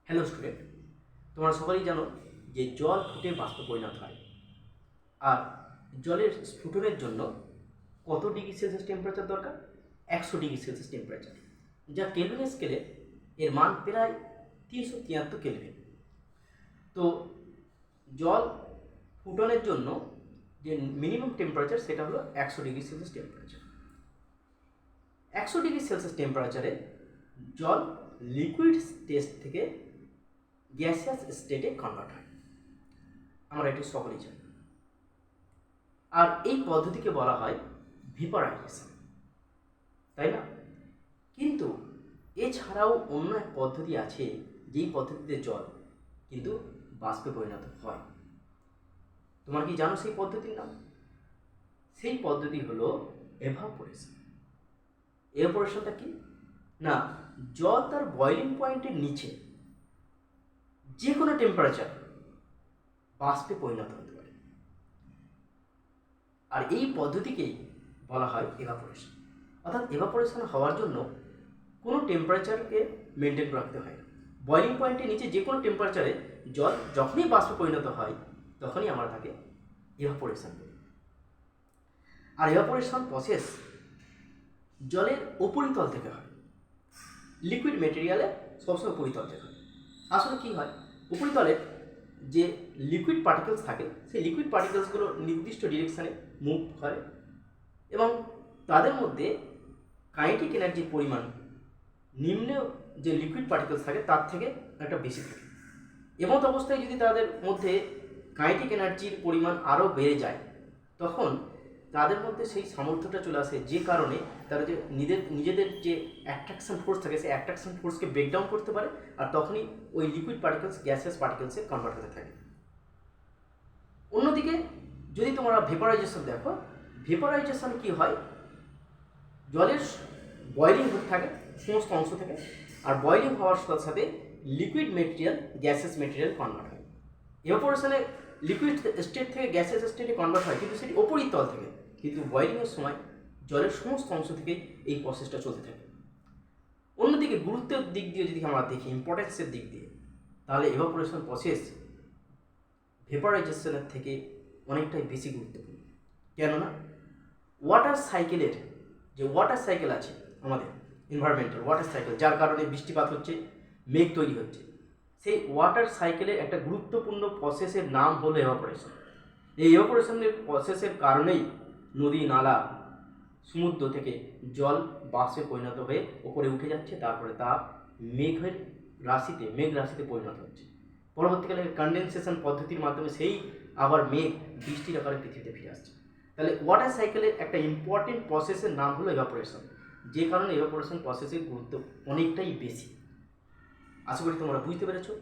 Hello student, তোমরা সকলেই জানো যে জল ফুটে বাষ্পে পরিণত হয়। আর জলের স্ফুটনের জন্য কত ডিগ্রি সেলসিয়াস টেম্পারেচার দরকার? 100 ডিগ্রি সেলসিয়াস টেম্পারেচার, যা কেলভিন স্কেলে এর মান প্রায় 373 কেলভিন। তো জল ফুটনের জন্য যে মিনিমাম টেম্পারেচার সেটা হলো 100 degree Celsius temperature. 100 degree Celsius টেম্পারেচারে জল লিকুইড স্টেজ থেকে গ্যাসিয়াস স্টেটে কনভার্ট হয়। আমরা এটি সকলেই জানি। আর এই পদ্ধতিকে বলা হয় ভেপারাইজেশন, তাই না? কিন্তু এছাড়াও অন্য এক পদ্ধতি আছে যেই পদ্ধতিতে জল কিন্তু বাষ্পে পরিণত হয়। তোমরা কি জানো সেই পদ্ধতির নাম? সেই পদ্ধতি হলো এভাপোরেশন। এভাপোরেশনটা কি না, জল তার বয়লিং পয়েন্টের নিচে যে কোনো টেম্পারেচার বাষ্পে পরিণত হতে পারে। আর এই পদ্ধতিকেই বলা হয় এভাপোরেশন। অর্থাৎ এভাপোরেশন হওয়ার জন্য কোনো টেম্পারেচারকে মেনটেন রাখতে হয় না। বয়লিং পয়েন্টের নিচে যে কোনো টেম্পারেচারে জল যখনই বাষ্পে পরিণত হয় তখনই আমরা তাকে এভাপোরেশন বলি। আর এভাপোরেশন প্রসেস জলের উপরিতল থেকে হয়, লিকুইড মেটেরিয়ালে সবসময় উপরিতল থেকে হয়। আসলে কী হয়, উপরিতলে যে লিকুইড পার্টিকেলস থাকে সেই লিকুইড পার্টিকেলসগুলো নির্দিষ্ট ডিরেকশানে মুভ করে এবং তাদের মধ্যে কাইনেটিক এনার্জির পরিমাণ নিম্ন যে লিকুইড পার্টিকেলস থাকে তার থেকে একটা বেশি থাকে। এমত অবস্থায় যদি তাদের মধ্যে কাইনেটিক এনার্জির পরিমাণ আরও বেড়ে যায় তখন তাদের মধ্যে সেই সামর্থ্যটা চলে আসে, যে কারণে তারা যে নিজেদের যে অ্যাট্রাকশন ফোর্স থাকে সেই অ্যাট্রাকশন ফোর্সকে ব্রেকডাউন করতে পারে, আর তখনই ওই লিকুইড পার্টিকেলস গ্যাসিয়াস পার্টিকেলসে কনভার্ট হতে থাকে। অন্যদিকে যদি তোমরা ভেপারাইজেশন দেখো, ভেপারাইজেশন কি হয়, জলের বয়লিং হতে থাকে সমস্ত অংশ থেকে, আর বয়লিং হওয়ার সাথে সাথে liquid material gaseous material convert হয়। এভাপোরেশনে লিকুইড স্টেট থেকে গ্যাসিয়াস স্টেটে কনভার্ট হয়, কিন্তু সেটি উপরিতল থেকে। কিন্তু বয়লিংয়ের সময় জলের সমস্ত অংশ থেকেই এই প্রসেসটা চলতে থাকে। অন্যদিকে গুরুত্বের দিক দিয়ে যদি আমরা দেখি, ইম্পর্টেন্সের দিক দিয়ে, তাহলে এভাপোরেশন প্রসেস ভেপারাইজেশনের থেকে অনেকটাই বেশি গুরুত্বপূর্ণ। কেননা ওয়াটার সাইকেলের যে ওয়াটার সাইকেল আছে আমাদের এনভায়রনমেন্টাল ওয়াটার সাইকেল, যার কারণে বৃষ্টিপাত হচ্ছে, মেঘ তৈরি হচ্ছে, সেই ওয়াটার সাইকেলের একটা গুরুত্বপূর্ণ প্রসেসের নাম হলো এভাপোরেশন। এই এভাপোরেশনের প্রসেসের কারণেই নদী নালা সমুদ্র থেকে জল বাষ্পে পরিণত হয়ে ওপরে উঠে যাচ্ছে, তারপরে তা মেঘ রাশিতে পরিণত হচ্ছে। পরবর্তীকালে কনডেনসেশন পদ্ধতির মাধ্যমে সেই আবার মেঘ বৃষ্টির আকারে পৃথিবীতে ফিরে আসছে। তাহলে ওয়াটার সাইকেলের একটা ইম্পর্টেন্ট প্রসেসের নাম হলো এভাপোরেশন, যে কারণে এভাপোরেশন প্রসেসের গুরুত্ব অনেকটাই বেশি। আশা করি তোমরা বুঝতে পেরেছো।